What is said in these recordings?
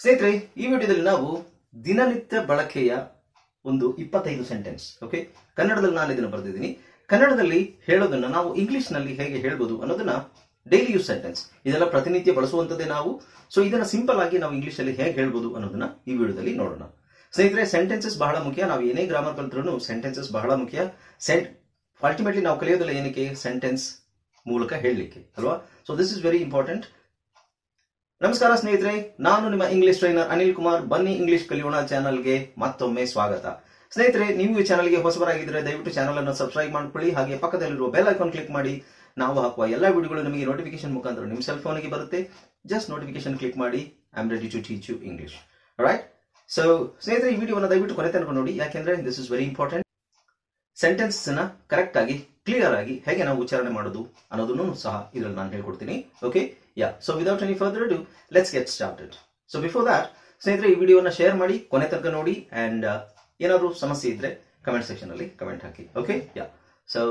ಸ್ನೇಹಿತರೆ, ಈ ವಿಡಿಯೋದಲ್ಲಿ ನಾವು ದಿನನಿತ್ಯ ಬಳಕೆಯ ಒಂದು 25 ಸೆಂಟೆನ್ಸ್, ಓಕೆ, ಕನ್ನಡದಲ್ಲಿ ನಾನು ಇದನ್ನು ಬರೆದಿದ್ದೀನಿ. ಕನ್ನಡದಲ್ಲಿ ಹೇಳೋದನ್ನ ನಾವು ಇಂಗ್ಲಿಷ್ ನಲ್ಲಿ ಹೇಗೆ ಹೇಳ್ಬೋದು ಅನ್ನೋದನ್ನ ಡೈಲಿ ಯೂಸ್ ಸೆಂಟೆನ್ಸ್, ಇದೆಲ್ಲ ಪ್ರತಿನಿತ್ಯ ಬಳಸುವಂತದ್ದೇ ನಾವು. ಸೊ ಇದನ್ನ ಸಿಂಪಲ್ ಆಗಿ ನಾವು ಇಂಗ್ಲಿಷ್ ಅಲ್ಲಿ ಹೇಗೆ ಹೇಳ್ಬೋದು ಅನ್ನೋದನ್ನ ಈ ವಿಡಿಯೋದಲ್ಲಿ ನೋಡೋಣ. ಸ್ನೇಹಿತರೆ, ಸೆಂಟೆನ್ಸಸ್ ಬಹಳ ಮುಖ್ಯ. ನಾವು ಏನೇ ಗ್ರಾಮರ್ ಕಲ್ತ್ರೂ ಸೆಂಟೆನ್ಸಸ್ ಬಹಳ ಮುಖ್ಯ. ಅಲ್ಟಿಮೇಟ್ಲಿ ನಾವು ಕಲಿಯೋದಿಲ್ಲ ಏನಕ್ಕೆ? ಸೆಂಟೆನ್ಸ್ ಮೂಲಕ ಹೇಳಲಿಕ್ಕೆ ಅಲ್ವಾ? So this is very important. ನಮಸ್ಕಾರ ಸ್ನೇಹಿತರೆ, ನಾನು ನಿಮ್ಮ ಇಂಗ್ಲಿಷ್ ಟ್ರೈನರ್ ಅನಿಲ್ ಕುಮಾರ್. ಬನ್ನಿ ಇಂಗ್ಲಿಷ್ ಕಲಿಯೋಣ ಚಾನಲ್ಗೆ ಮತ್ತೊಮ್ಮೆ ಸ್ವಾಗತ. ಸ್ನೇಹಿತರೆ, ನೀವು ಈ ಚಾನಲ್ಗೆ ಹೊಸಬರಾಗಿದ್ದರೆ ದಯವಿಟ್ಟು ಚಾನಲ್ ಅನ್ನು ಸಬ್ಸ್ಕ್ರೈಬ್ ಮಾಡ್ಕೊಳ್ಳಿ. ಹಾಗೆ ಪಕ್ಕದಲ್ಲಿರುವ ಬೆಲ್ ಐಕಾನ್ ಕ್ಲಿಕ್ ಮಾಡಿ. ನಾವು ಹಾಕುವ ಎಲ್ಲಾ ವಿಡಿಯೋಗಳು ನಿಮಗೆ ನೋಟಿಫಿಕೇಶನ್ ಮುಖಾಂತರ ನಿಮ್ಮ ಸೆಲ್ ಫೋನ್ಗೆ ಬರುತ್ತೆ. ಜಸ್ಟ್ ನೋಟಿಫಿಕೇಶನ್ ಕ್ಲಿಕ್ ಮಾಡಿ. I am ready to teach you English. Right? So ಸ್ನೇಹಿತರೆ, ಈ ವಿಡಿಯೋವನ್ನು ದಯವಿಟ್ಟು ಕೊನೆ ತನಕ ನೋಡಿ, ಯಾಕೆಂದ್ರೆ this is very important. Sentence ಅನ್ನ ಕರೆಕ್ಟ್ ಆಗಿ, ಕ್ಲಿಯರ್ ಆಗಿ ಹೇಗೆ ನಾವು ಉಚ್ಚಾರಣೆ ಮಾಡೋದು ಅನ್ನೋದನ್ನು ಸಹ ಇದರಲ್ಲಿ ನಾನು ಹೇಳ್ಕೊಡ್ತೀನಿ. Okay, yeah. So without any further do, let's get started. So before that, ಸ್ನೇಹಿತರೆ, ಈ ವಿಡಿಯೋನ ಶೇರ್ ಮಾಡಿ, ಕೊನೆ ತನಕ ನೋಡಿ. ಅಂಡ್ ಏನಾದರೂ ಸಮಸ್ಯೆ ಇದ್ರೆ ಕಮೆಂಟ್ ಸೆಕ್ಷನ್ ಅಲ್ಲಿ ಕಮೆಂಟ್ ಹಾಕಿ. Okay, yeah. So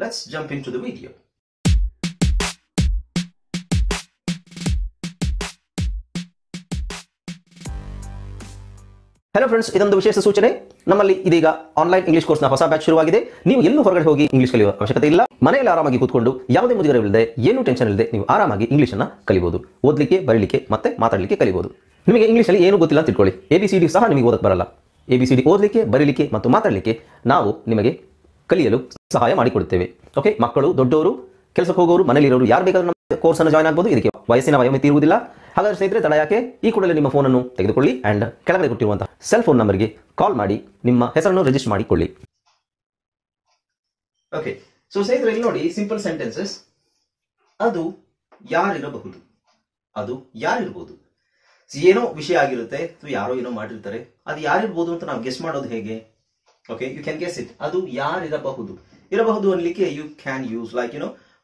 let's jump into the video. Hello friends, ಇದೊಂದು ವಿಶೇಷ ಸೂಚನೆ. ನಮ್ಮಲ್ಲಿ ಇದೀಗ ಆನ್ಲೈನ್ ಇಂಗ್ಲಿಷ್ ಕೋರ್ಸ್ನ ಹೊಸ ಬ್ಯಾಚ್ ಶುರುವಾಗಿದೆ. ನೀವು ಎಲ್ಲೂ ಹೊರಗಡೆ ಹೋಗಿ ಇಂಗ್ಲಿಷ್ ಕಲಿಯುವ ಅವಶ್ಯಕತೆ ಇಲ್ಲ. ಮನೆಯಲ್ಲಿ ಆರಾಮಾಗಿ ಕೂತ್ಕೊಂಡು ಯಾವುದೇ ಮುಜುಗರವಿಲ್ಲದೆ, ಏನೂ ಟೆನ್ಷನ್ ಇಲ್ಲದೆ ನೀವು ಆರಾಮಾಗಿ ಇಂಗ್ಲಿಷ್ ಅನ್ನ ಕಲಿಬಹುದು. ಓದಲಿಕ್ಕೆ, ಬರೀಲಿಕ್ಕೆ ಮತ್ತೆ ಮಾತಾಡಲಿಕ್ಕೆ ಕಲಿಬಹುದು. ನಿಮಗೆ ಇಂಗ್ಲಿಷ್ ಅಲ್ಲಿ ಏನು ಗೊತ್ತಿಲ್ಲ ಅಂತ ತಿಳ್ಕೊಳ್ಳಿ, ABCD ಸಹ ನಿಮಗೆ ಓದಕ್ಕೆ ಬರಲ್ಲ. ABCD ಓದಲಿಕ್ಕೆ, ಬರೀಲಿಕ್ಕೆ ಮತ್ತು ಮಾತಾಡಲಿಕ್ಕೆ ನಾವು ನಿಮಗೆ ಕಲಿಯಲು ಸಹಾಯ ಮಾಡಿಕೊಡುತ್ತೇವೆ. ಓಕೆ, ಮಕ್ಕಳು, ದೊಡ್ಡವರು, ಕೆಲಸಕ್ಕೆ ಹೋಗೋರು, ಮನೆಯಲ್ಲಿರೋರು ಯಾರು ಬೇಕಾದ್ರೂ ನಮ್ಮ ಕೋರ್ಸ್ ಅನ್ನು ಜಾಯ್ನ್ ಆಗಬಹುದು. ಇದಕ್ಕೆ ವಯಸ್ಸಿನ ವಯೋಮಿತಿ ಇರುವುದಿಲ್ಲ. ಹಾಗಾದ್ರೆ ಸ್ನೇಹಿತರೆ, ತಡ ಯಾಕೆ? ಈ ಕೂಡಲೇ ನಿಮ್ಮ ಫೋನ್ ಅನ್ನು ತೆಗೆದುಕೊಳ್ಳಿ ಅಂಡ್ ಕೆಳಗಡೆ ಕೊಟ್ಟಿರುವಂತಹ ಸೆಲ್ ಫೋನ್ ನಂಬರ್ಗೆ ಕಾಲ್ ಮಾಡಿ ನಿಮ್ಮ ಹೆಸರನ್ನು ರಿಜಿಸ್ಟರ್ ಮಾಡಿಕೊಳ್ಳಿ. ಓಕೆ, ಸೊ ಸ್ನೇಹಿತರೆ, ಇಲ್ಲಿ ನೋಡಿ, ಸಿಂಪಲ್ ಸೆಂಟೆನ್ಸಸ್. ಅದು ಯಾರಿರಬಹುದು, ಅದು ಯಾರಿರ್ಬೋದು. ಏನೋ ವಿಷಯ ಆಗಿರುತ್ತೆ, ಯಾರೋ ಏನೋ ಮಾಡಿರ್ತಾರೆ, ಅದು ಯಾರಿರ್ಬೋದು ಅಂತ ನಾವು ಗೆಸ್ ಮಾಡೋದು ಹೇಗೆ? Okay, you can guess it. ಅದು ಯಾರಿರಬಹುದು. ಇರಬಹುದು ಅನ್ಲಿಕ್ಕೆ you can use like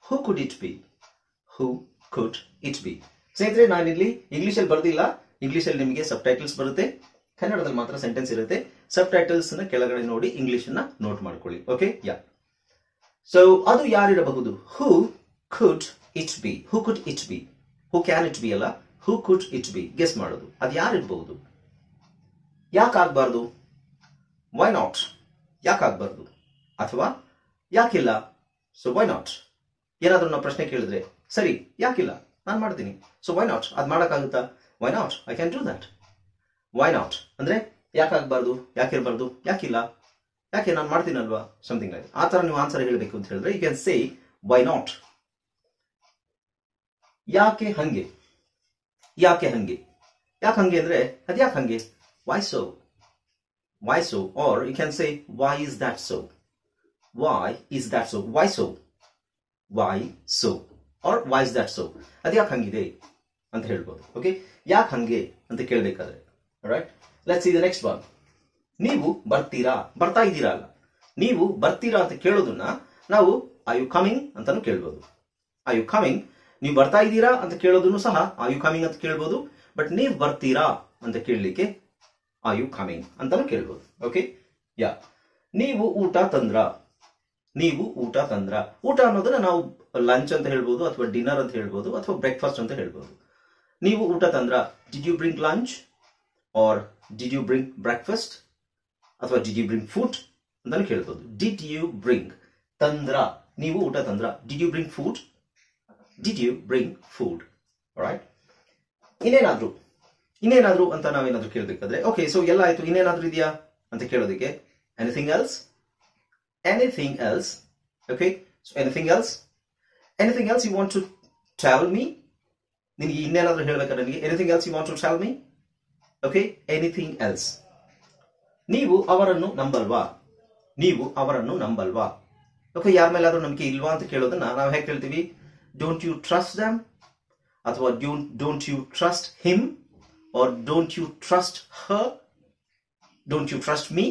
who could it be, who could it be. ಸ್ನೇಹಿತರೆ, ನಾನಿಲ್ಲಿ ಇಂಗ್ಲಿಷ್ ಅಲ್ಲಿ ಬರ್ದಿಲ್ಲ. ಇಂಗ್ಲಿಷ್ ಅಲ್ಲಿ ನಿಮಗೆ ಸಬ್ ಟೈಟಲ್ಸ್ ಬರುತ್ತೆ, ಕನ್ನಡದಲ್ಲಿ ಮಾತ್ರ ಸೆಂಟೆನ್ಸ್ ಇರುತ್ತೆ. ಸಬ್ ಟೈಟಲ್ಸ್ ನ ಕೆಳಗಡೆ ನೋಡಿ ಇಂಗ್ಲಿಷ್ ಅನ್ನ ನೋಟ್ ಮಾಡ್ಕೊಳ್ಳಿ. Okay, yeah. ಸೊ ಅದು ಯಾರಿರಬಹುದು. Who could it be, who could it be, who can it be ಅಲ್ಲ, who could it be. Guess ಮಾಡೋದು, ಅದು ಯಾರಿರಬಹುದು. ಯಾಕಾಗಬಾರ್ದು, ವೈ ನಾಟ್, ಯಾಕಾಗಬಾರ್ದು, ಅಥವಾ ಯಾಕಿಲ್ಲ, ಸೊ ವೈ ನಾಟ್. ಏನಾದ್ರೂ ನಾವು ಪ್ರಶ್ನೆ ಕೇಳಿದ್ರೆ, ಸರಿ ಯಾಕಿಲ್ಲ, ನಾನು ಮಾಡ್ತೀನಿ, ಸೊ ವೈ ನಾಟ್. ಅದ್ ಮಾಡಕ್ಕಾಗುತ್ತಾ? Why not, I can do that. Why not ಅಂದ್ರೆ ಯಾಕಾಗಬಾರ್ದು, ಯಾಕಿರಬಾರ್ದು, ಯಾಕಿಲ್ಲ, ಯಾಕೆ ನಾನು ಮಾಡ್ತೀನಲ್ವಾ, ಸಮಥಿಂಗ್ ಲೈಕ್ ಆ ತರ ನೀವು ಆನ್ಸರ್ ಹೇಳಬೇಕು ಅಂತ ಹೇಳಿದ್ರೆ you can say why not. ಯಾಕೆ ಹಂಗೆ, ಯಾಕೆ ಹಂಗೆ, ಯಾಕೆ ಹಂಗೆ ಅಂದ್ರೆ ಅದ್ ಯಾಕೆ ಹಂಗೆ, why so, why so. Or you can say why is that so, why is that so, why so, why so, or why is that so. ಅದ್ ಯಾಕೆ ಹಂಗಿದೆ ಅಂತ ಹೇಳ್ಬೋದು. ಓಕೆ, ಯಾಕೆ ಹಂಗೆ ಅಂತ ಕೇಳಬೇಕಾದ್ರೆ, right. Let's see the next one. ನೀವು ಬರ್ತೀರಾ, ಬರ್ತಾ ಇದ್ದೀರಾ ಅಲ್ಲ, ನೀವು ಬರ್ತೀರಾ ಅಂತ ಕೇಳೋದನ್ನ ನಾವು ಆರ್ ಯು ಕಮಿಂಗ್ ಅಂತಾನು ಕೇಳ್ಬೋದು. ಆರ್ ಯು ಕಮಿಂಗ್, ನೀವು ಬರ್ತಾ ಇದ್ದೀರಾ ಅಂತ ಕೇಳೋದನ್ನು ಸಹ ಆರ್ ಯು ಕಮಿಂಗ್ ಅಂತ ಕೇಳ್ಬೋದು. ಬಟ್ ನೀವು ಬರ್ತೀರಾ ಅಂತ ಕೇಳಲಿಕ್ಕೆ ಆರ್ ಯು ಕಮಿಂಗ್ ಅಂತಾನು ಕೇಳ್ಬೋದು. ಓಕೆ, ಯಾ. ನೀವು ಊಟ ತಂದ್ರ, ನೀವು ಊಟ ತಂದ್ರ. ಊಟ ಅನ್ನೋದನ್ನ ನಾವು ಲಂಚ್ ಅಂತ ಹೇಳ್ಬೋದು, ಅಥವಾ ಡಿನ್ನರ್ ಅಂತ ಹೇಳ್ಬೋದು, ಅಥವಾ ಬ್ರೇಕ್ಫಾಸ್ಟ್ ಅಂತ ಹೇಳ್ಬೋದು. ನೀವು ಊಟ ತಂದ್ರ, did you bring lunch or did you bring breakfast, ಅಥವಾ ಡಿಡ್ ಯು ಬ್ರಿಂಗ್ ಫುಡ್ ಅಂತಾನು ಕೇಳ್ಬೋದು. ಡಿಡ್ ಯು ಬ್ರಿಂಗ್, ತಂದ್ರ, ನೀವು ಊಟ ತಂದ್ರ. Did you bring food, did you bring food. Right. ಇನ್ನೇನಾದ್ರೂ ಅಂತ ನಾವೇನಾದ್ರೂ ಕೇಳಬೇಕಾದ್ರೆ, ಓಕೆ, ಸೊ ಎಲ್ಲ ಆಯ್ತು, ಇನ್ನೇನಾದ್ರೂ ಇದೆಯಾ ಅಂತ ಕೇಳೋದಕ್ಕೆ anything else, anything else. Okay, so anything else, anything else you want to tell me. ನಿನಗೆ ಇನ್ನೇನಾದ್ರೂ ಹೇಳ್ಬೇಕಾದ್ರೆ ನನಗೆ anything else you want to tell me. Okay, anything else. ನೀವು ಅವರನ್ನು ನಂಬಲ್ವಾ, ನೀವು ಅವರನ್ನು ನಂಬಲ್ವಾ. ಓಕೆ, ಯಾರ ಮೇಲಾದ್ರೂ ನಂಬಿಕೆ ಇಲ್ವಾ ಅಂತ ಕೇಳೋದನ್ನ ನಾವು ಹೇಗೆ ಕೇಳ್ತೀವಿ? ಡೋಂಟ್ ಯು ಟ್ರಸ್ಟ್ ದಮ್, ಅಥವಾ don't you trust him, or don't you trust her, don't you trust me,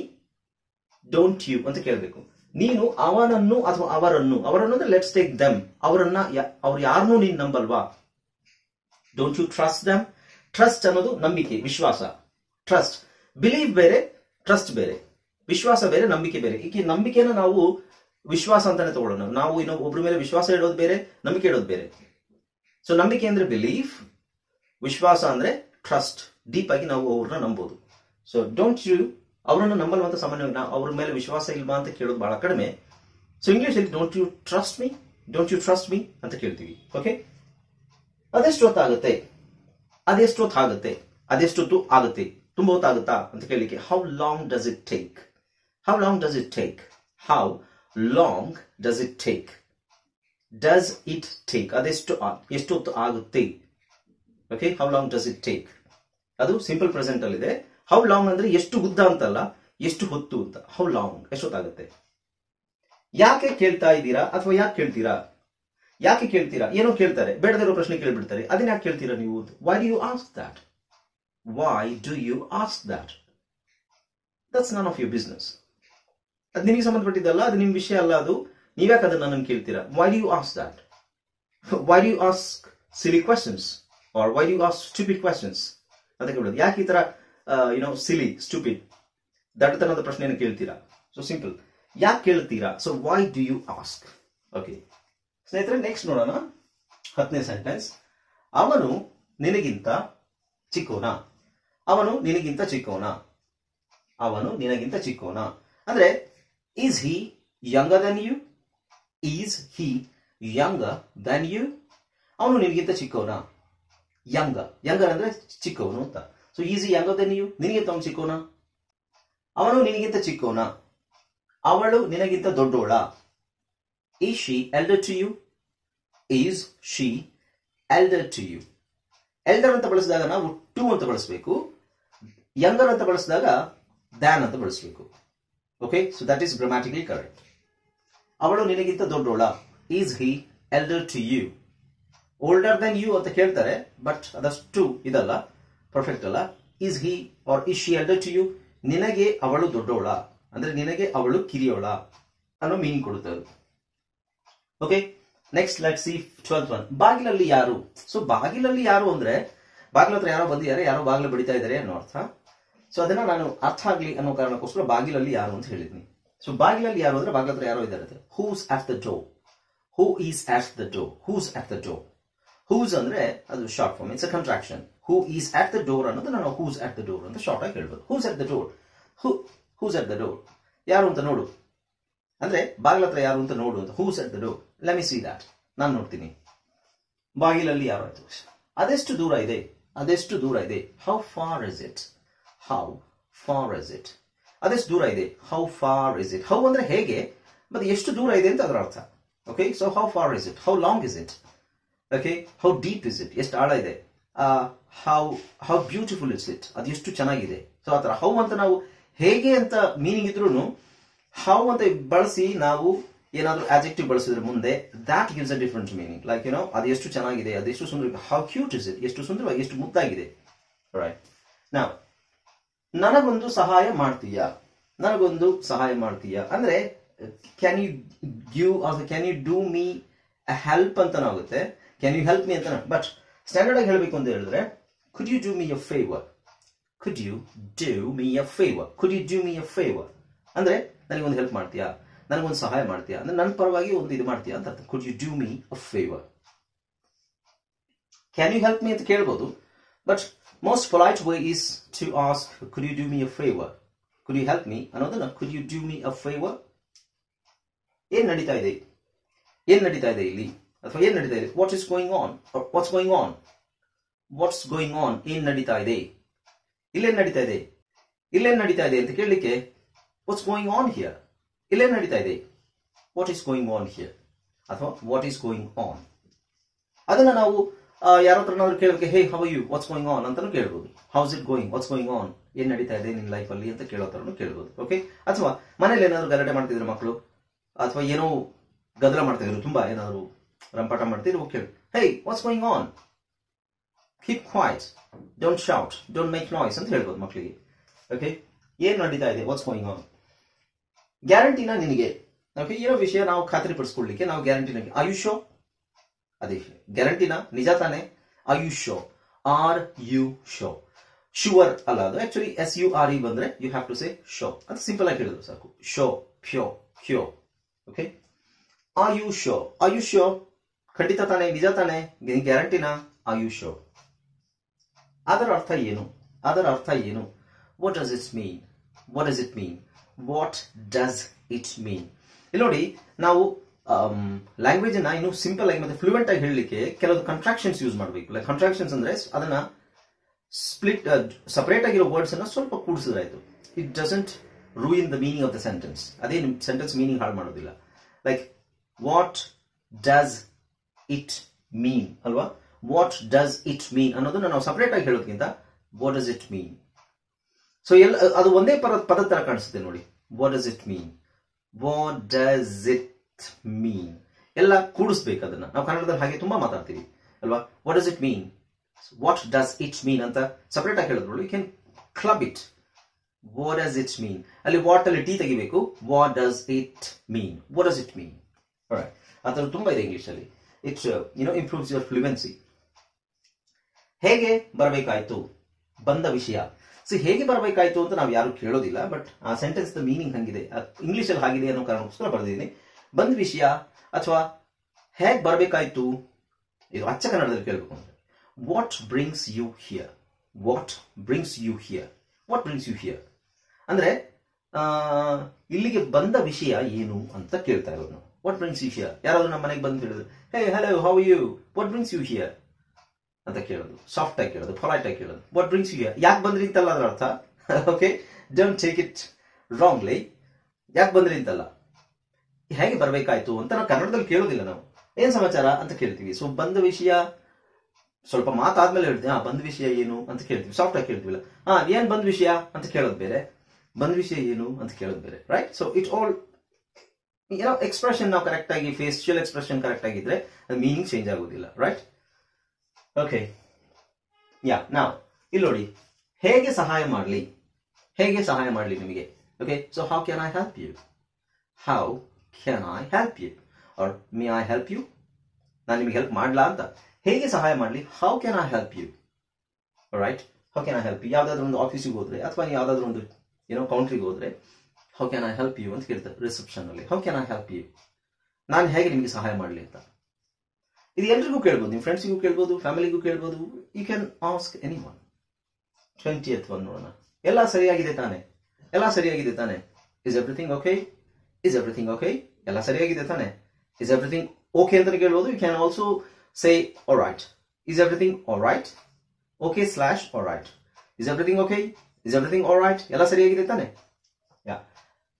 don't you ಅಂತ ಕೇಳಬೇಕು. ನೀನು ಅವನನ್ನು ಅಥವಾ ಅವರನ್ನು ಅಂದ್ರೆ ಲೆಟ್ಸ್ ಟೇಕ್ ದಮ್, ಅವರನ್ನ, ಅವ್ರು ಯಾರನ್ನೂ ನೀನು ನಂಬಲ್ವಾ. Don't you trust them. Trust ಅನ್ನೋದು ನಂಬಿಕೆ, ವಿಶ್ವಾಸ. ಟ್ರಸ್ಟ್, ಬಿಲೀವ್ ಬೇರೆ, ಟ್ರಸ್ಟ್ ಬೇರೆ. ವಿಶ್ವಾಸ ಬೇರೆ, ನಂಬಿಕೆ ಬೇರೆ. ಈಗ ನಂಬಿಕೆನ ನಾವು ವಿಶ್ವಾಸ ಅಂತಾನೆ ತಗೊಳ್ಳೋಣ. ನಾವು ಒಬ್ಬರ ಮೇಲೆ ವಿಶ್ವಾಸ ಇಡೋದು ಬೇರೆ, ನಂಬಿಕೆ ಇಡೋದು ಬೇರೆ. ಸೊ ನಂಬಿಕೆ ಅಂದ್ರೆ ಬಿಲೀಫ್, ವಿಶ್ವಾಸ ಅಂದ್ರೆ ಟ್ರಸ್ಟ್, ಡೀಪ್ ಆಗಿ ನಾವು ಅವ್ರನ್ನ ನಂಬೋದು. ಸೊ ಡೋಂಟ್ ಯು ಅವರನ್ನು ನಂಬಲ್ವಂತ ಸಾಮಾನ್ಯವಾಗಿ ನಾವು ಅವ್ರ ಮೇಲೆ ವಿಶ್ವಾಸ ಇಲ್ವಾ ಅಂತ ಕೇಳೋದು ಬಹಳ ಕಡಿಮೆ. ಸೊ ಇಂಗ್ಲಿಷ್ ಅಲ್ಲಿ ಡೋಂಟ್ ಯು ಟ್ರಸ್ಟ್ ಮೀ ಅಂತ ಕೇಳ್ತೀವಿ. ಓಕೆ, ಅದೆಷ್ಟೊತ್ತಾಗುತ್ತೆ, ಅದೆಷ್ಟೊತ್ತು ಆಗುತ್ತೆ, ತುಂಬಾ ಹೊತ್ತಾಗುತ್ತಾ ಅಂತ ಕೇಳಲಿಕ್ಕೆ how long does it take, how long does it take, how long does it take, does it take ಎಷ್ಟೊತ್ತು ಆಗುತ್ತೆ. Okay, how long does it take ಅದು ಸಿಂಪಲ್ ಪ್ರೆಸೆಂಟ್ ಅಲ್ಲಿ ಇದೆ. ಹೌ ಲಾಂಗ್ ಅಂದ್ರೆ ಎಷ್ಟು ಉದ್ದ ಅಂತಲ್ಲ, ಎಷ್ಟು ಹೊತ್ತು ಅಂತ. ಹೌ ಲಾಂಗ್ ಎಷ್ಟೊತ್ತಾಗುತ್ತೆ. ಯಾಕೆ ಕೇಳ್ತಾ ಇದ್ದೀರಾ ಅಥವಾ ಯಾಕೆ ಕೇಳ್ತೀರಾ, ಯಾಕೆ ಕೇಳ್ತೀರಾ, ಏನೋ ಕೇಳ್ತಾರೆ, ಬೇಡದಿರೋ ಪ್ರಶ್ನೆ ಕೇಳ್ಬಿಡ್ತಾರೆ, ಅದನ್ನ ಯಾಕೆ ಕೇಳ್ತೀರಾ ನೀವು? Why do you ask that, why do you ask that, that's none of your business. ಅದು ನಿಮಗೆ ಸಂಬಂಧಪಟ್ಟಿದ್ದಲ್ಲ, ಅದು ನಿಮ್ ವಿಷಯ ಅಲ್ಲ, ಅದು ನೀವ್ಯಾಕೆ ಅದನ್ನ ನನ್ನ ಕೇಳ್ತೀರಾ? Why do you ask that, why do you ask silly questions or why do you ask stupid questions ಅಂತ ಕೇಳೋದು. ಯಾಕೆ ಈ ತರ ಸಿಲಿ ಸ್ಟುಪಿಡ್ ದಡ್ಡತನದ ಪ್ರಶ್ನೆಯನ್ನು ಕೇಳ್ತೀರಾ? ಸೊ ಸಿಂಪಲ್, ಯಾಕೆ ಕೇಳ್ತೀರಾ? So why do you ask. Okay ಸ್ನೇಹಿತರೆ, ನೆಕ್ಸ್ಟ್ ನೋಡೋಣ. 10ನೇ ಸೆಂಟೆನ್ಸ್. ಅವನು ನಿನಗಿಂತ ಚಿಕ್ಕೋನ, ಅವನು ನಿನಗಿಂತ ಚಿಕ್ಕೋನ, ಅವನು ನಿನಗಿಂತ ಚಿಕ್ಕೋನ ಅಂದ್ರೆ is he younger than you, is he younger than you. ಅವನು ನಿನಗಿಂತ ಚಿಕ್ಕವನ, ಯಂಗರ್ ಅಂದ್ರೆ ಚಿಕ್ಕವನು ಅಂತ. So is he younger than you, ನಿನಗಿಂತ ಅವನು ಚಿಕ್ಕವನ. ಅವನು ನಿನಗಿಂತ ಚಿಕ್ಕವನ, ಅವಳು ನಿನಗಿಂತ ದೊಡ್ಡೋಳ. Is she elder to you, is she elder to you. Elder ಅಂತ ಬಳಸಿದಾಗ ನಾವು ಟು ಅಂತ ಬಳಸಬೇಕು, ಯಂಗರ್ ಅಂತ ಬಳಸಿದಾಗ ದ್ಯಾನ್ ಅಂತ ಬಳಸಬೇಕು. Okay, so that is grammatically correct. ಅವಳು ನಿನಗಿಂತ ದೊಡ್ಡೋಳ, is he elder to you. Older than you ಅಂತ ಕೇಳ್ತಾರೆ, ಬಟ್ ಅದಷ್ಟು ಇದಲ್ಲ, ಪರ್ಫೆಕ್ಟ್ ಅಲ್ಲ. Is he or is she elder to you, ನಿನಗೆ ಅವಳು ದೊಡ್ಡೋಳ ಅಂದ್ರೆ ನಿನಗೆ ಅವಳು ಕಿರಿಯೋಳ ಅನ್ನೋ ಮೀನಿಂಗ್ ಕೊಡುತ್ತದೆ. Okay, next let's see 12th one. ಬಾಗಿಲಲ್ಲಿ ಯಾರು. ಸೊ ಬಾಗಿಲಲ್ಲಿ ಯಾರು ಅಂದ್ರೆ ಬಾಗಿಲ ಹತ್ರ ಯಾರೋ ಬಂದಿದ್ದಾರೆ, ಯಾರೋ ಬಾಗಿಲು ಬಡಿತಾ ಇದ್ದಾರೆ ಅನ್ನೋ ಅರ್ಥ. ಸೊ ಅದನ್ನ ನಾನು ಅರ್ಥ ಆಗ್ಲಿ ಅನ್ನೋ ಕಾರಣಕ್ಕೋಸ್ಕರ ಬಾಗಿಲಲ್ಲಿ ಯಾರು ಅಂತ ಹೇಳಿದ್ನಿ. ಸೊ ಬಾಗಿಲಲ್ಲಿ ಯಾರು ಅಂದ್ರೆ ಬಾಗಿಲ ಹತ್ರ ಯಾರೋ ಇದ್ದಾರೆ. Who's at the door, who is at the door, who's at the door. Who's ಅಂದ್ರೆ ಅದು short form, it's a contraction. Who is at the door ಅನ್ನೋದು ನಾವು ಹೂಸ್ ಆಟ್ ದ ಡೋರ್ ಅಂತ ಶಾರ್ಟ್ ಆಗಿ ಹೇಳ್ಬೋದು. Who's at the door, who's at the door, ಯಾರು ಅಂತ ನೋಡು ಅಂದ್ರೆ ಬಾಗಿಲ ಹತ್ರ ಯಾರು ಅಂತ ನೋಡು ಅಂತ. Who's at the door, let me see that, ನಾನು ನೋಡ್ತೀನಿ. ಬಾಗಿಲಲ್ಲಿ ಯಾರು ಆಯ್ತು. ಅದೆಷ್ಟು ದೂರ ಇದೆ, ಅದೆಷ್ಟು ದೂರ ಇದೆ. How far is it, how far is it. ಅದೆಷ್ಟು ದೂರ ಇದೆ, how far is it. How ಅಂದ್ರೆ ಹೇಗೆ, ಮತ್ತೆ ಎಷ್ಟು ದೂರ ಇದೆ ಅಂತ ಅದರ ಅರ್ಥ. Okay, so how far is it, how long is it. Okay, how deep is it, ಎಷ್ಟು ಆಳ ಇದೆ. ಹೌ ಬ್ಯೂಟಿಫುಲ್ ಇಸ್ ಇಟ್, ಅದು ಎಷ್ಟು ಚೆನ್ನಾಗಿದೆ. ಸೊ ಆತರ ಹೌ ಅಂತ ನಾವು ಹೇಗೆ ಅಂತ ಮೀನಿಂಗ್ ಇದ್ರೂ ಹೌ ಅಂತ ಬಳಸಿ ನಾವು ಏನಾದ್ರೂ ಆಬ್ಜೆಕ್ಟಿವ್ ಬಳಸಿದ್ರೆ ಮುಂದೆ that gives a different meaning. Like ಅದು ಎಷ್ಟು ಚೆನ್ನಾಗಿದೆ, ಅದೆಷ್ಟು ಸುಂದರ. ಹೌ ಕ್ಯೂಟ್ ಇಸ್ ಇಟ್, ಎಷ್ಟು ಸುಂದರವಾಗಿ, ಎಷ್ಟು ಮುದ್ದಾಗಿದೆ. ರೈಟ್, ನಾವು ನನಗೊಂದು ಸಹಾಯ ಮಾಡ್ತೀಯಾ, ನನಗೊಂದು ಸಹಾಯ ಮಾಡ್ತೀಯಾ ಅಂದ್ರೆ can you give or can you do me a help ಅಂತಾನು ಆಗುತ್ತೆ, ಕ್ಯಾನ್ ಯು ಹೆಲ್ಪ್ ಮೀ ಅಂತ. ಬಟ್ ಸ್ಟ್ಯಾಂಡರ್ಡ್ ಆಗಿ ಹೇಳಬೇಕು ಅಂತ ಹೇಳಿದ್ರೆ could you do me a favour, could you do me a favour, could you do me a favour ಅಂದ್ರೆ ನನಗೊಂದು help ಮಾಡ್ತೀಯಾ, ನನಗೊಂದು ಸಹಾಯ ಮಾಡ್ತೀಯಾ ಅಂದ್ರೆ ನನ್ನ ಪರವಾಗಿ ಒಂದು ಇದು ಮಾಡ್ತೀಯಾ ಅಂತ ಅರ್ಥ. Could you do me a favour. Can you help me ಅಂತ ಕೇಳ್ಬೋದು, but most polite way is to ask could you do me a favour, could you help me ಅನ್ನೋದನ್ನ could you do me a favour. ಏನ್ ನಡೀತಾ ಇದೆ, ಏನ್ ನಡೀತಾ ಇದೆ ಇಲ್ಲಿ, ಅಥವಾ ಏನ್ ನಡೀತಾ ಇದೆ. What is going on, what's going on, what's going on, ಏನ್ ನಡೀತಾ ಇದೆ, ಇಲ್ಲೇನ್ ನಡೀತಾ ಇದೆ, ಇಲ್ಲೇನ್ ನಡೀತಾ ಇದೆ ಅಂತ ಕೇಳಲಿಕ್ಕೆ ವಾಟ್ಸ್ ಗೋಯಿಂಗ್ ಆನ್ ಹಿಯರ್, ಇಲ್ಲೇನ್ ನಡೀತಾ ಇದೆ, what is going on here ಅಥವಾ ವಾಟ್ ಈಸ್ ಗೋಯಿಂಗ್ ಆನ್. ಅದನ್ನ ನಾವು ಯಾರ ಹತ್ರನಾದ್ರೂ ಕೇಳೋಕೆ hey how you, what's going on ಅಂತಾನು ಕೇಳ್ಬೋದು. How's it going, what's going on, ಏನ್ ನಡೀತಾ ಇದೆ ನಿನ್ ಲೈಫ್ ಅಲ್ಲಿ ಅಂತ ಕೇಳೋ ತರನು ಕೇಳ್ಬೋದು. ಓಕೆ, ಅಥವಾ ಮನೇಲಿ ಏನಾದ್ರು ಗಲಾಟೆ ಮಾಡ್ತಿದ್ರು ಮಕ್ಕಳು, ಅಥವಾ ಏನೋ ಗದ್ದಲ ಮಾಡ್ತಿದ್ರು, ತುಂಬಾ ಏನಾದ್ರು ರಂಪಾಟ ಮಾಡ್ತಿದ್ರು, ಕೇಳಿ hey what's going on, keep quiet, don't shout, don't make noise ಅಂತ ಹೇಳ್ಬೋದು ಮಕ್ಕಳಿಗೆ. ಓಕೆ, ಏನ್ ನಡೀತಾ ಇದೆ, ವಾಟ್ಸ್ ಗೋಯಿಂಗ್ ಆನ್. ಗ್ಯಾರಂಟಿನ ನಿನಗೆ, ಓಕೆ, ಏನೋ ವಿಷಯ ನಾವು ಖಾತ್ರಿ ಪಡಿಸ್ಕೊಳ್ಳಿಕ್ಕೆ ನಾವು ಗ್ಯಾರಂಟಿನ ಆಯುಷ್ಯೋ, ಅದೇ ಗ್ಯಾರಂಟಿನ ನಿಜ ತಾನೆ. ಆಯುಷ್ಯೋ, ಆರ್ ಯು ಶೋ, ಶುವರ್ ಅಲ್ಲ ಅದು. ಆಕ್ಚುಲಿ SURE ಬಂದ್ರೆ you have to say sure ಅಂತ ಸಿಂಪಲ್ ಆಗಿ ಹೇಳಿದ್ರು ಸಾಕು. ಶೋ, ಫ್ಯೋ, ಕ್ಯೋ. ಓಕೆ, ಆಯುಷ್ಯೋ, ಆಯುಷ್ಯೋ ಖಂಡಿತ ತಾನೆ, ನಿಜ ತಾನೆ, ಗ್ಯಾರಂಟಿನ ಆಯುಷ್ಯೋ. ಅದರ ಅರ್ಥ ಏನು? ಅದರ ಅರ್ಥ ಏನು? What does it mean? What does it mean? What does it ಮೀನ್? ಇಲ್ಲಿ ನೋಡಿ, ನಾವು ಲ್ಯಾಂಗ್ವೇಜ್ ಅನ್ನ ಇನ್ನು ಸಿಂಪಲ್ ಆಗಿ ಮತ್ತೆ ಫ್ಲೂಯೆಂಟ್ ಆಗಿ ಹೇಳಲಿಕ್ಕೆ ಕೆಲವು ಕಂಟ್ರಾಕ್ಷನ್ಸ್ ಯೂಸ್ ಮಾಡಬೇಕು. ಲೈಕ್ ಕಂಟ್ರಾಕ್ಷನ್ಸ್ ಅಂದ್ರೆ ಅದನ್ನ ಸ್ಪ್ಲಿಟ್ ಸಪರೇಟ್ ಆಗಿರೋ ವರ್ಡ್ಸ್ ಅನ್ನ ಸ್ವಲ್ಪ ಕೂಡಿಸಿದ್ರಾಯ್ತು. It doesn't ruin the meaning of the sentence. ಅದೇ ನಿಮ್ ಸೆಂಟೆನ್ಸ್ ಮೀನಿಂಗ್ ಹಾಳು ಮಾಡೋದಿಲ್ಲ. Like what does it mean ಅಲ್ವಾ? ವಾಟ್ ಡಸ್ ಇಟ್ ಮೀನ್ ಅನ್ನೋದನ್ನ ನಾವು ಸಪರೇಟ್ ಆಗಿ ಹೇಳೋದ್ಕಿಂತ what does it mean. So ಅದು ಒಂದೇ ಪದ ತರ ಕಾಣಿಸುತ್ತೆ ನೋಡಿ. What does it mean, what does it mean ಎಲ್ಲ ಕೂಡಿಸ್ಬೇಕು. ಅದನ್ನ ನಾವು ಕನ್ನಡದಲ್ಲಿ ಹಾಗೆ ತುಂಬಾ ಮಾತಾಡ್ತೀವಿ ಅಲ್ವಾ? What does it mean, what does it ಮೀನ್ ಅಂತ ಸಪರೇಟ್ ಆಗಿ ಹೇಳಿದ್ರು. You can club it. What does it mean, ಅಲ್ಲಿ ವಾಟ್ ಅಲ್ಲಿ ಟಿ ತೆಗಿಬೇಕು. What does it mean, what does it mean. ಅದರ ತುಂಬಾ ಇದೆ ಇಂಗ್ಲಿಷ್ ಅಲ್ಲಿ. It's improves your fluency. ಹೇಗೆ ಬರಬೇಕಾಯ್ತು? ಬಂದ ವಿಷಯ. ಹೇಗೆ ಬರಬೇಕಾಯ್ತು ಅಂತ ನಾವು ಯಾರು ಕೇಳೋದಿಲ್ಲ, ಬಟ್ ಆ ಸೆಂಟೆನ್ಸ್ ದ ಮೀನಿಂಗ್ ಹಂಗಿದೆ, ಇಂಗ್ಲಿಷ್ ಅಲ್ಲಿ ಹಾಗಿದೆ ಅನ್ನೋ ಕಾರಣಕ್ಕೋಸ್ಕರ ಬರೆದಿದ್ದೀನಿ. ಬಂದ ವಿಷಯ ಅಥವಾ ಹೇಗೆ ಬರಬೇಕಾಯ್ತು, ಇದು ಅಚ್ಚ ಕನ್ನಡದಲ್ಲಿ ಕೇಳಬೇಕು ಅಂದ್ರೆ what brings you here, what brings you here, what brings you here ಅಂದ್ರೆ ಇಲ್ಲಿಗೆ ಬಂದ ವಿಷಯ ಏನು ಅಂತ ಕೇಳ್ತಾ ಇರೋದು ನಾವು. ವಾಟ್ ಬ್ರಿಂಗ್ಸ್ ಯು ಹಿಯರ್, ಯಾರಾದ್ರೂ ನಮ್ಮ ಮನೆಗೆ ಬಂದು ಹೇಳಿದ್ರು, hey hello how you, what brings you here ಅಂತ ಕೇಳೋದು, ಸಾಫ್ಟ್ ಆಗಿ ಕೇಳೋದು, ಪೊಲೈಟ್ ಆಗಿ ಕೇಳೋದು. ವಾಟ್ ಬ್ರಿಂಗ್ಸ್ ಯು ಹಿಯರ್, ಯಾಕೆ ಬಂದ್ರಿ ಅಂತಲ್ಲ ಅದರ ಅರ್ಥ. Okay, don't take it wrongly. ಯಾಕೆ ಬಂದ್ರಿ ಅಂತಲ್ಲ, ಹೇಗೆ ಬರಬೇಕಾಯ್ತು ಅಂತ ನಾವು ಕನ್ನಡದಲ್ಲಿ ಕೇಳೋದಿಲ್ಲ. ನಾವು ಏನ್ ಸಮಾಚಾರ ಅಂತ ಕೇಳ್ತೀವಿ. ಸೊ ಬಂದ ವಿಷಯ ಸ್ವಲ್ಪ ಮಾತಾದ್ಮೇಲೆ ಹೇಳ್ತೀವಿ. ಬಂದ ವಿಷಯ ಏನು ಅಂತ ಕೇಳ್ತೀವಿ, ಸಾಫ್ಟ್ ಆಗಿ ಕೇಳ್ತೀವಿಲ್ಲ. ಏನ್ ಬಂದ ವಿಷಯ ಅಂತ ಕೇಳೋದು ಬೇರೆ, ಬಂದ ವಿಷಯ ಏನು ಅಂತ ಕೇಳೋದು ಬೇರೆ, right? So it all expression ನಾವು ಕರೆಕ್ಟ್ ಆಗಿ, ಫೇಶಿಯಲ್ ಎಕ್ಸ್ಪ್ರೆಷನ್ ಕರೆಕ್ಟ್ ಆಗಿದ್ರೆ ಮೀನಿಂಗ್ ಚೇಂಜ್ ಆಗೋದಿಲ್ಲ, ರೈಟ್? ಓಕೆ, ನಾವು ಇಲ್ಲಿ ನೋಡಿ, ಹೇಗೆ ಸಹಾಯ ಮಾಡಲಿ, ಹೇಗೆ ಸಹಾಯ ಮಾಡಲಿ ನಿಮಗೆ. Okay, so how can I help you, how can I help you, or may I help you, ನಾನು ನಿಮಗೆ ಹೆಲ್ಪ್ ಮಾಡ್ಲಾ ಅಂತ. ಹೇಗೆ ಸಹಾಯ ಮಾಡಲಿ, how can I help you, right? How can I help you. ಯಾವ್ದಾದ್ರು ಒಂದು ಆಫೀಸಿಗೆ ಹೋದ್ರೆ ಅಥವಾ ಯಾವ್ದಾದ್ರು ಒಂದು ಕೌಂಟ್ರಿಗೆ ಹೋದ್ರೆ how can I help you ಅಂತ ಕೇಳ್ತಾರೆ ರಿಸೆಪ್ಷನ್ ಅಲ್ಲಿ. How can I help you, ನಾನು ಹೇಗೆ ನಿಮಗೆ ಸಹಾಯ ಮಾಡಲಿ ಅಂತ. ಇದು ಎಲ್ರಿಗೂ ಕೇಳ್ಬೋದು, ನಿಮ್ಮ ಫ್ರೆಂಡ್ಸಿಗೂ ಕೇಳ್ಬೋದು, ಫ್ಯಾಮಿಲಿಗೂ ಕೇಳ್ಬೋದು. You can ask anyone. 20th one ನೋಡೋಣ. ಎಲ್ಲ ಸರಿಯಾಗಿದೆ ತಾನೆ, ಎಲ್ಲ ಸರಿಯಾಗಿದೆ ತಾನೆ. Is everything okay, is everything okay, ಎಲ್ಲ ಸರಿಯಾಗಿದೆ ತಾನೆ. ಇಸ್ ಎವ್ರಿಥಿಂಗ್ ಓಕೆ ಅಂತ ಕೇಳ್ಬೋದು. You can also say alright. Is everything alright, okay slash alright. Is everything okay, is everything alright, ಎಲ್ಲ ಸರಿಯಾಗಿದೆ ತಾನೆ.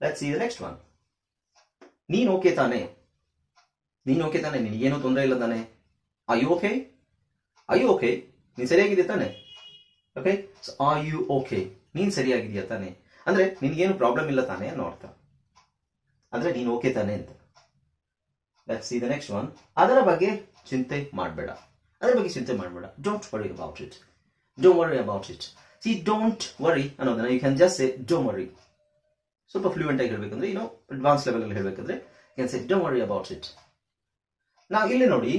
Let's see the next one. ನೀನ್ okay ತಾನೆ, ನೀನ್ ಓಕೆ ತಾನೆ, ನಿನಗೇನು ತೊಂದರೆ ಇಲ್ಲ ತಾನೆ. Are you okay, R you okay, ನೀನ್ ಸರಿಯಾಗಿದೆ ತಾನೆ. Okay, so are you okay, ನೀನ್ ಸರಿಯಾಗಿದೆಯಾ ತಾನೆ ಅಂದ್ರೆ ನಿನ್ಗೇನು ಪ್ರಾಬ್ಲಮ್ ಇಲ್ಲ ತಾನೆ ಅನ್ನೋ ಅರ್ಥ. ಅಂದ್ರೆ ನೀನ್ ಓಕೆ ತಾನೆ ಅಂತ. Let's see the next one. ಅದರ ಬಗ್ಗೆ ಚಿಂತೆ ಮಾಡಬೇಡ, ಅದರ ಬಗ್ಗೆ ಚಿಂತೆ ಮಾಡಬೇಡ. Don't worry about it, don't worry about it. See don't worry ಅನ್ನೋದನ್ನ you can just say don't worry. ಸ್ವಲ್ಪ ಫ್ಲೂಯೆಂಟ್ ಆಗಿ ಹೇಳ್ಬೇಕಂದ್ರೆ, ಅಡ್ವಾನ್ಸ್ ಲೆವೆಲ್ ಅಲ್ಲಿ ಹೇಳ್ಬೇಕಂದ್ರೆ you can say don't worry about it. ನಾವು ಇಲ್ಲಿ ನೋಡಿ,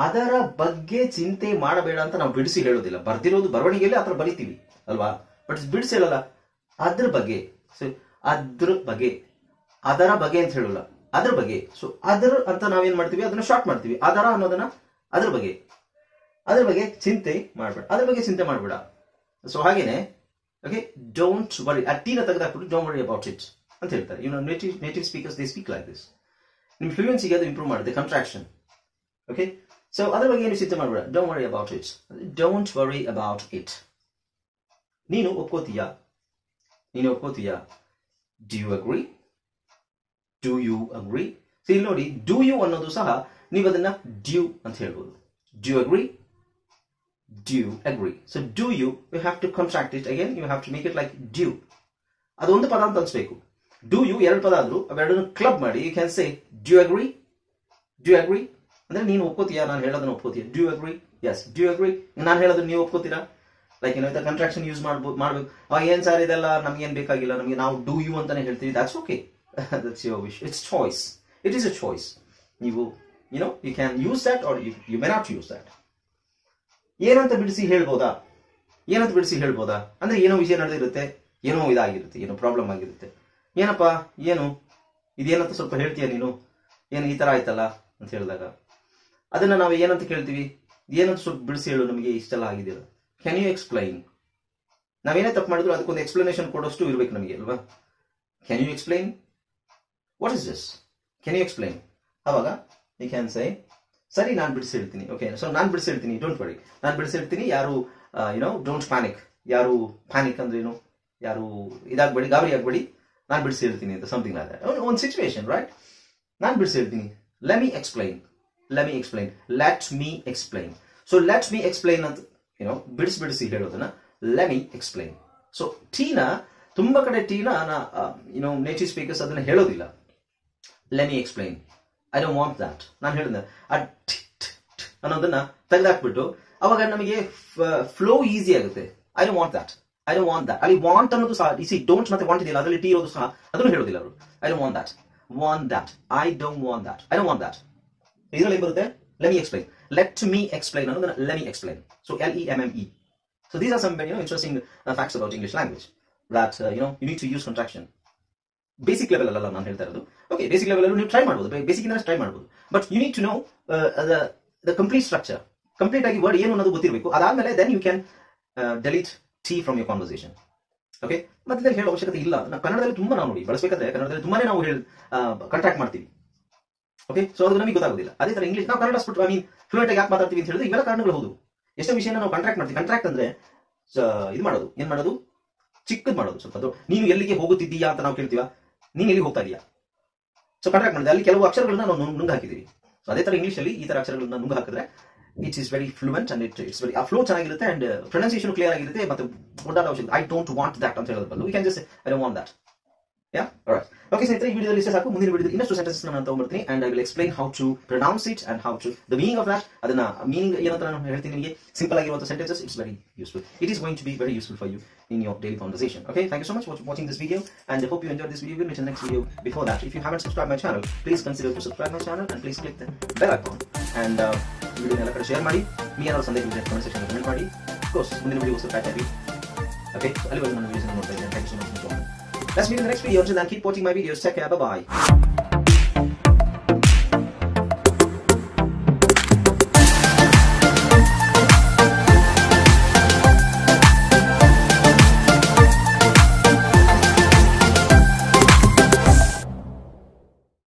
ಅದರ ಬಗ್ಗೆ ಚಿಂತೆ ಮಾಡಬೇಡ ಅಂತ ನಾವು ಬಿಡಿಸಿ ಹೇಳೋದಿಲ್ಲ. ಬರ್ದಿರೋದು ಬರವಣಿಗೆಯಲ್ಲಿ ಆತರ ಬರಿತೀವಿ ಅಲ್ವಾ, ಬಟ್ ಬಿಡಿಸಿ ಹೇಳಲ್ಲ. ಅದ್ರ ಬಗ್ಗೆ, ಸೊ ಅದ್ರ ಬಗ್ಗೆ, ಅದರ ಬಗ್ಗೆ ಅಂತ ಹೇಳಲ್ಲ, ಅದ್ರ ಬಗ್ಗೆ. ಸೊ ಅದರ ಅಂತ ನಾವೇನ್ ಮಾಡ್ತೀವಿ, ಅದನ್ನ ಶಾರ್ಟ್ ಮಾಡ್ತೀವಿ. ಅದರ ಅನ್ನೋದನ್ನ ಅದ್ರ ಬಗ್ಗೆ, ಅದ್ರ ಬಗ್ಗೆ ಚಿಂತೆ ಮಾಡಬೇಡ, ಅದ್ರ ಬಗ್ಗೆ ಚಿಂತೆ ಮಾಡಬೇಡ. ಸೊ ಹಾಗೇನೆ ಓಕೆ, ಡೋಂಟ್ ವರಿ, ಆ ಟೀನ ತೆಗೆದಾಕ್ಬಿಟ್ಟು ಡೋಂಟ್ ವರಿ ಅಬೌಟ್ ಇಟ್ ಅಂತ ಹೇಳ್ತಾರೆ. Native speakers they speak like this. ನಿಮ್ ಫ್ಲೂಯೆನ್ಸಿಗೆ ಅದು ಇಂಪ್ರೂವ್ ಮಾಡುತ್ತೆ, ಕಂಟ್ರಾಕ್ಷನ್. ಓಕೆ, ಸೊ ಅದ್ರ ಬಗ್ಗೆ ಏನು ಚಿಂತೆ ಮಾಡಬೇಡ, don't worry about it, don't worry about it. ನೀನು ಒಪ್ಕೋತೀಯಾ, ನೀನು ಒಪ್ಕೋತೀಯಾ. Do you agree, do you agree. So ಇಲ್ಲಿ ನೋಡಿ, ಡು ಯು ಅನ್ನೋದು ಸಹ ನೀವು ಅದನ್ನ ಡ್ಯೂ ಅಂತ ಹೇಳ್ಬೋದು. Do you agree, do you agree. So do you have to contract it again, you have to make it like d'you. ಅದೊಂದು ಪದ ಅಂತ ಅನ್ಸ್ಬೇಕು. ಡು ಯು ಎರಡು ಪದ ಆದ್ರೂ ಅವೆರಡನ್ನು ಕ್ಲಬ್ ಮಾಡಿ you can say do you agree, do you agree ಅಂದ್ರೆ ನೀನು ಒಪ್ಕೋತೀಯಾ, ನಾನು ಹೇಳೋದನ್ನ ಒಪ್ಕೋತೀಯ. Do you agree, yes do you agree. ನಾನು ಹೇಳೋದನ್ನ ನೀವು ಒಪ್ಕೋತೀರಾ. ಲೈಕ್ ಕಂಟ್ರಾಕ್ಷನ್ ಯೂಸ್ ಮಾಡ್ಬೇಕು. ಏನ್ ಸರ್ ಇದೆಲ್ಲ ನಮ್ಗೇನ್ ಬೇಕಾಗಿಲ್ಲ, ನಮಗೆ ನಾವು ಡೂ ಯು ಅಂತಾನೆ ಹೇಳ್ತೀವಿ. That's okay, that's your wish, it's choice, it is a choice. ನೀವು you can use that or you may not use that. ಏನಂತ ಬಿಡಿಸಿ ಹೇಳ್ಬೋದಾ, ಏನಂತ ಬಿಡಿಸಿ ಹೇಳ್ಬೋದಾ ಅಂದ್ರೆ ಏನೋ ವಿಷಯ ನಡೆದಿರುತ್ತೆ, ಏನೋ ಇದಾಗಿರುತ್ತೆ, ಏನೋ ಪ್ರಾಬ್ಲಮ್ ಆಗಿರುತ್ತೆ. ಏನಪ್ಪಾ ಏನು ಇದೇನಂತ ಸ್ವಲ್ಪ ಹೇಳ್ತೀಯ ನೀನು, ಏನು ಈ ತರ ಆಯ್ತಲ್ಲ ಅಂತ ಹೇಳಿದಾಗ ಅದನ್ನ ನಾವು ಏನಂತ ಕೇಳ್ತೀವಿ, ಏನಂತ ಸ್ವಲ್ಪ ಬಿಡಿಸಿ ಹೇಳು, ನಮಗೆ ಇಷ್ಟೆಲ್ಲ ಆಗಿದೆಯಲ್ಲ. Can you explain. ನಾವೇನೇ ತಪ್ಪು ಮಾಡಿದ್ರು ಅದಕ್ಕೊಂದು ಎಕ್ಸ್ಪ್ಲನೇಷನ್ ಕೊಡೋಷ್ಟು ಇರ್ಬೇಕು ನಮಗೆ ಅಲ್ವಾ. Can you explain what is this, can you explain. ಅವಾಗ ಯು ಕ್ಯಾನ್ ಸೇ ಸರಿ ನಾನು ಬಿಡಿಸಿಡ್ತೀನಿ. ಓಕೆ, ಸೊ ನಾನು ಬಿಡಿಸಿಡ್ತೀನಿ, ಡೋಂಟ್ ವರಿ, ನಾನು ಬಿಡಿಸಿಡ್ತೀನಿ. ಯಾರು ಡೋಂಟ್ ಪ್ಯಾನಿಕ್. ಯಾರು ಪ್ಯಾನಿಕ್ ಅಂದ್ರೆ ಏನು, ಯಾರು ಇದಾಗಬೇಡಿ, ಗಾಬರಿ ಆಗಬೇಡಿ, ನಾನು ಬಿಡಿಸಿಡ್ತೀನಿ ಅಂತ ಸಮಥಿಂಗ್ ಲೈಕ್ ದಟ್. ಒಂದು ಸಿಚುವೇಶನ್ ರೈಟ್, ನಾನು ಬಿಡಿಸಿಡ್ತೀನಿ. Let me explain, let me explain, let me explain. So let me explain ಅಂತ ಬಿಡಿಸಿ ಹೇಳೋದನ್ನ ಲೆಟ್ ಮಿ ಎಕ್ಸ್ಪ್ಲೈನ್. ಸೊ ಟೀನ ತುಂಬಾ ಕಡೆ ಟೀನ ನೇಟಿವ್ ಸ್ಪೀಕರ್ಸ್ ಅದನ್ನ ಹೇಳೋದಿಲ್ಲ. Let me explain, I don't want that. ನಾನು ಹೇಳಿದ ಅನ್ನೋದನ್ನ ತೆಗೆದಾಕ್ಬಿಟ್ಟು ಅವಾಗ ನಮಗೆ ಫ್ಲೋ ಈಸಿ ಆಗುತ್ತೆ. I don't want that, I don't want that. ಅಲ್ಲಿ ವಾಂಟ್ ಅನ್ನೋದು ಸಹ ಇಸಿ ಡೋಂಟ್ ಮತ್ತೆ ವಾಂಟ್ ಇದೆಯಲ್ಲ, ಅದರಲ್ಲಿ ಟಿ ಇರೋದು ಸಹ ಅದನ್ನು ಹೇಳೋದಿಲ್ಲ ಅವರು. I don't want that, want that, I don't want that, I don't want that. ಇದರಲ್ಲಿ ಬರುತ್ತೆ let me explain, let me explain ಅನ್ನೋದನ್ನ let me explain. So LEMME. So these are some interesting facts about English language that you need to use contraction. Basic level ಅಲ್ಲ ನಾನು ಹೇಳ್ತಾ ಇರೋದು. Okay, basic level ನೀವು try ಮಾಡಬಹುದು, basic ಇಂದ try ಮಾಡಬಹುದು. But you need to know the complete structure, complete ಆಗಿ word ಏನು ಅನ್ನೋದು ಗೊತ್ತಿರಬೇಕು. ಅದಾದ್ಮೇಲೆ then you can delete it from your conversation. Okay, ಮತ್ತೆ ಇದನ್ನು ಹೇಳೋ ಅವಶ್ಯಕತೆ ಇಲ್ಲ. ನಾವು ಕನ್ನಡದಲ್ಲಿ ತುಂಬಾ ನಾವು ನೋಡಿ ಬಳಸಬೇಕಾದ್ರೆ ಕನ್ನಡದಲ್ಲಿ ತುಂಬಾನೇ ನಾವು ಕಾಂಟ್ರಾಕ್ಟ್ ಮಾಡ್ತೀವಿ. ಓಕೆ, ಸೊ ಅದು ನಮಗೆ ಗೊತ್ತಾಗೋದಿಲ್ಲ. ಅದೇ ತರ ಇಂಗ್ಲಿಷ್ ನಾವು ಕನ್ನಡ ಫ್ಲೂಯೆಂಟ್ ಆಗಿ ಯಾಕೆ ಮಾತಾಡ್ತೀವಿ ಅಂತ ಹೇಳಿದ್ರೆ ಇವೆಲ್ಲ ಕಾರಣಗಳು ಹೌದು. ಎಷ್ಟೋ ವಿಷಯನ ನಾವು ಕಾಂಟ್ರಾಕ್ಟ್ ಮಾಡ್ತೀವಿ. ಕಾಂಟ್ರಾಕ್ಟ್ ಅಂದ್ರೆ ಇದು ಮಾಡೋದು, ಏನ್ ಮಾಡೋದು, ಚಿಕ್ಕದ್ ಮಾಡೋದು. ಸ್ವಲ್ಪ ನೀನು ಎಲ್ಲಿಗೆ ಹೋಗುತ್ತಿದ್ದೀಯಾ ಅಂತ ನಾವು ಕೇಳ್ತೀವ, ನೀನು ಎಲ್ಲಿಗೆ ಹೋಗ್ತಾ ಇದೀಯಾ. ಸೊ ಕಾಂಟ್ರಾಕ್ಟ್ ಮಾಡಿದ್ರೆ ಅಲ್ಲಿ ಕೆಲವು ಅಕ್ಷರಗಳನ್ನ ನಾವು ನುಂಗು ಹಾಕಿದೀವಿ. ಸೊ ಅದೇ ತರ ಇಂಗ್ಲಿಷ್ ಅಲ್ಲಿ ಈ ತರ ಅಕ್ಷರಗಳನ್ನ ನುಂಗು ಹಾಕಿದ್ರೆ it is very fluent and it's very flow ಚೆನ್ನಾಗಿರುತ್ತೆ ಅಂಡ್ ಪ್ರೊನೌನ್ಸಿಯೇಷನ್ ಕ್ಲಿಯರ್ ಆಗಿರುತ್ತೆ. ಮತ್ತೆ ಒಡ್ಡಾಡ ಅವಶ್ಯಕ ಐ ಡೋಂಟ್ ವಾಂಟ್ ದಟ್ ಅಂತ ಹೇಳೋದು ಬದಲು we can just I don't want that. Yeah, alright. Okay, ಸ್ನೇಹಿತರೆ, ಈ ವಿಡಿಯೋದಲ್ಲಿ ಇಷ್ಟೇ ಸಾಕು. ಮುಂದಿನ ವಿಡಿಯೋದಲ್ಲಿ ಇನ್ನಷ್ಟು ಸೆಂಟೆನ್ಸಸ್ ನಾನು ತಗೊಂಡ್ಬರ್ತೀನಿ and I will explain how to pronounce it and how to the meaning of that. ಅದನ್ನ ಮೀನಿಂಗ್ ಏನಂತ ನಾನು ಹೇಳ್ತೀನಿ ನಿಮಗೆ. ಸಿಂಪಲ್ ಆಗಿರುವಂತ sentences, it's very useful. It is going to be very useful for you in your daily conversation. Okay, thank you so much for watching this video and I hope you enjoyed this video. We'll meet in the next video. Before that, if you haven't subscribed my channel, please consider to subscribe my channel and please click the bell icon and video ಎಲ್ಲ ಕಡೆ share ಮಾಡಿ. ನೀವು ಏನಾದರೂ ಸಂದೇಹ ಇದ್ದರೆ comment section comment ಮಾಡಿ. Of course, ಮುಂದಿನ ವಿಡಿಯೋಗೋಸ್ಕರ ಕಾಯ್ತಾ ಇರಿ. Okay, ಅಲ್ಲಿವರೆಗೂ ನನ್ನ ವಿಡಿಯೋಸ್ ನೋಡ್ತಾ ಇದ್ದೀನಿ. Thank you so much for watching. Let's meet in the next video. Until then, keep watching my videos. Take care. Bye-bye.